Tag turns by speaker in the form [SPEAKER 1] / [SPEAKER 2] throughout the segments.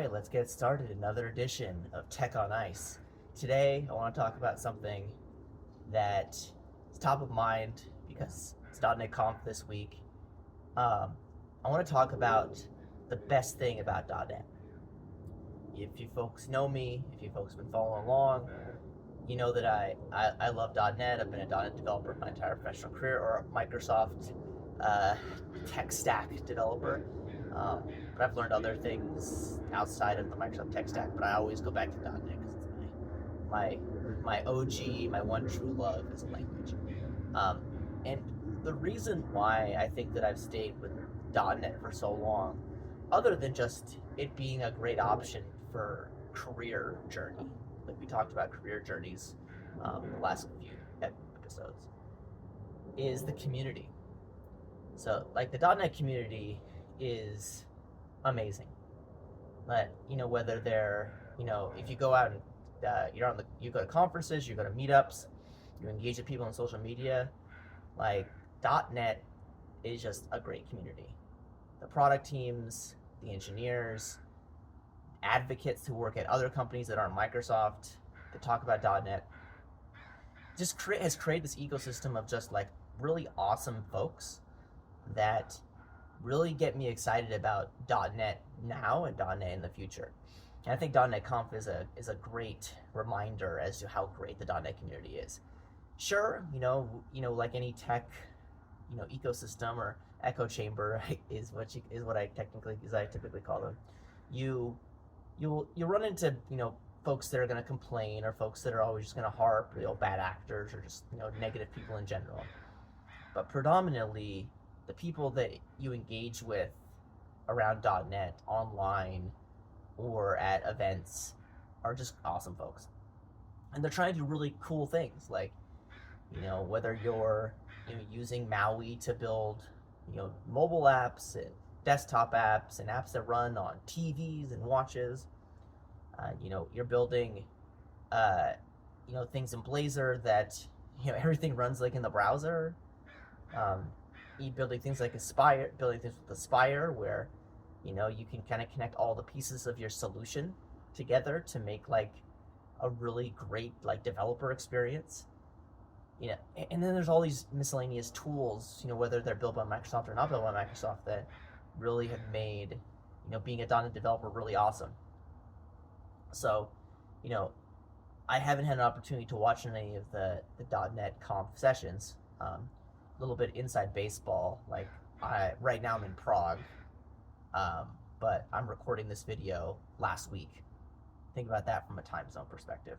[SPEAKER 1] right, let's get started. Another edition of Tech on Ice. Today, I want to talk about something that is top of mind because it's .NET Conf this week. Um, I want to talk about the best thing about .NET. If you folks know me, if you folks have been following along, you know that I love .NET. I've been a .NET developer my entire professional career, or a Microsoft uh, tech stack developer. Um, but I've learned other things outside of the Microsoft tech stack. But I always go back to .NET because it's my OG, my one true love as a language. Um, and the reason why I think that I've stayed with .NET for so long, other than just it being a great option for career journey, like we talked about career journeys the last few episodes, is the community. So, like, the .NET community is amazing. But whether they're if you go out and you go to conferences, you go to meetups, you engage with people on social media, like .NET is just a great community. The product teams, the engineers, advocates who work at other companies that aren't Microsoft that talk about .NET just has created this ecosystem of just like really awesome folks that really get me excited about .NET now and .NET in the future. And I think .NET Conf is a great reminder as to how great the .NET community is. Sure, like any tech, ecosystem or echo chamber is what I typically call them. You'll run into folks that are going to complain, or folks that are always just going to harp, bad actors, or just negative people in general. But predominantly, the people that you engage with around .NET online or at events are just awesome folks, and they're trying to do really cool things, like whether you're using Maui to build mobile apps and desktop apps and apps that run on TVs and watches. You're building things in Blazor that everything runs like in the browser. You building things like building things with Aspire, where you can kind of connect all the pieces of your solution together to make like a really great like developer experience. And then there's all these miscellaneous tools, whether they're built by Microsoft or not built by Microsoft, that really have made being a .NET developer really awesome. So, I haven't had an opportunity to watch any of the .NET Conf sessions. A little bit inside baseball. Like right now I'm in Prague, but I'm recording this video last week. Think about that from a time zone perspective.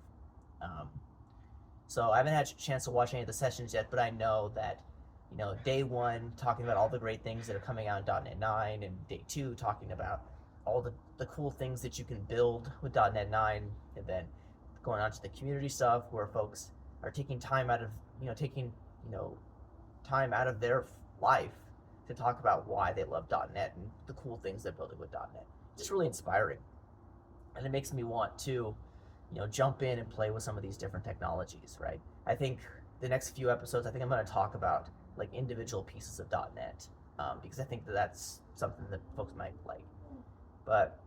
[SPEAKER 1] So I haven't had a chance to watch any of the sessions yet, but I know that day one talking about all the great things that are coming out in .NET 9, and day two talking about all the cool things that you can build with .NET 9, and then going on to the community stuff where folks are taking time out of time out of their life to talk about why they love .NET and the cool things they're building with .NET. Just really inspiring, and it makes me want to jump in and play with some of these different technologies, right? I think the next few episodes, I think I'm going to talk about like individual pieces of .NET, because I think that's something that folks might like. But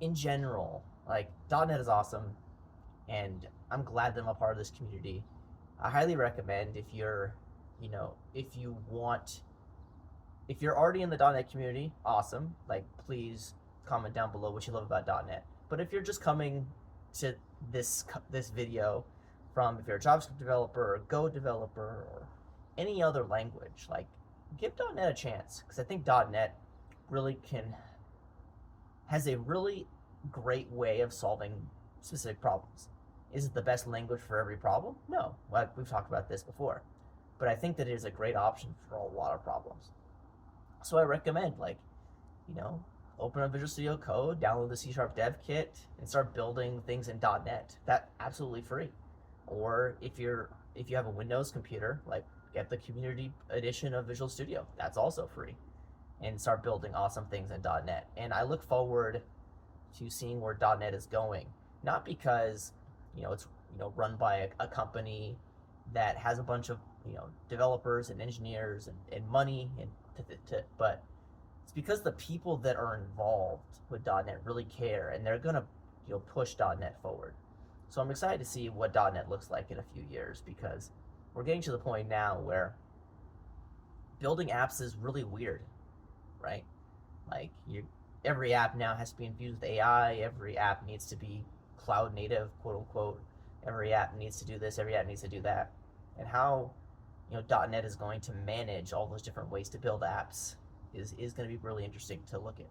[SPEAKER 1] in general, like .NET is awesome, and I'm glad that I'm a part of this community. I highly recommend if you're already in the .NET community, awesome. Like, please comment down below what you love about .NET. But if you're just coming to this video from, if you're a JavaScript developer or a Go developer or any other language, like, give .NET a chance, because I think .NET really has a really great way of solving specific problems. Is it the best language for every problem? No, we've talked about this before, but I think that it is a great option for a lot of problems. So I recommend, open up Visual Studio Code, download the C# Dev Kit, and start building things in .NET. That's absolutely free. Or if you have a Windows computer, like, get the community edition of Visual Studio. That's also free. And start building awesome things in .NET. And I look forward to seeing where .NET is going. Not because it's run by a company that has a bunch of developers and engineers and money, but It's because the people that are involved with .NET really care, and they're gonna push .NET forward. So I'm excited to see what .NET looks like in a few years, because we're getting to the point now where building apps is really weird, right? Like every app now has to be infused with AI. Every app needs to be cloud native, quote unquote. Every app needs to do this. Every app needs to do that. And how .NET is going to manage all those different ways to build apps is going to be really interesting to look at.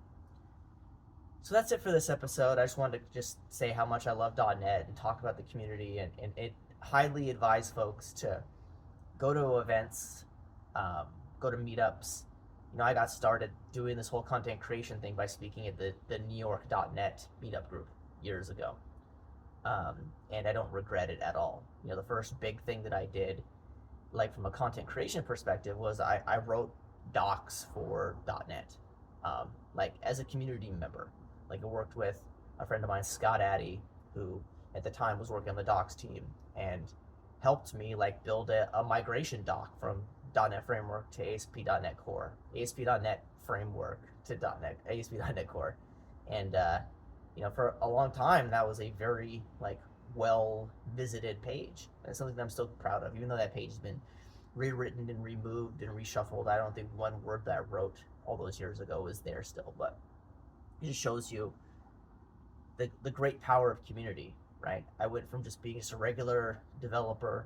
[SPEAKER 1] So that's it for this episode. I just wanted to just say how much I love .NET and talk about the community, and it highly advise folks to go to events, go to meetups. I got started doing this whole content creation thing by speaking at the New York .NET meetup group years ago. And I don't regret it at all. The first big thing that I did, like from a content creation perspective, was I wrote docs for .NET, like as a community member. Like I worked with a friend of mine, Scott Addy, who at the time was working on the docs team, and helped me like build a migration doc from .NET Framework to ASP.NET Core, ASP.NET Framework to ASP.NET Core, and for a long time that was a very like well visited page, and it's something that I'm still proud of, even though that page has been rewritten and removed and reshuffled. I don't think one word that I wrote all those years ago is there still, but it just shows you the great power of community, right? I went from just being just a regular developer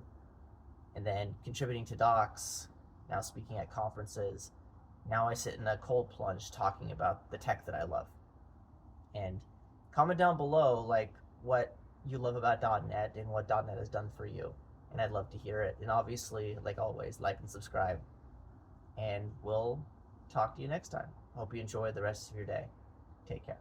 [SPEAKER 1] and then contributing to docs, now speaking at conferences. Now I sit in a cold plunge talking about the tech that I love. And comment down below like what you love about .NET and what .NET has done for you, and I'd love to hear it. And obviously, like always, like and subscribe, and we'll talk to you next time. Hope you enjoy the rest of your day. Take care.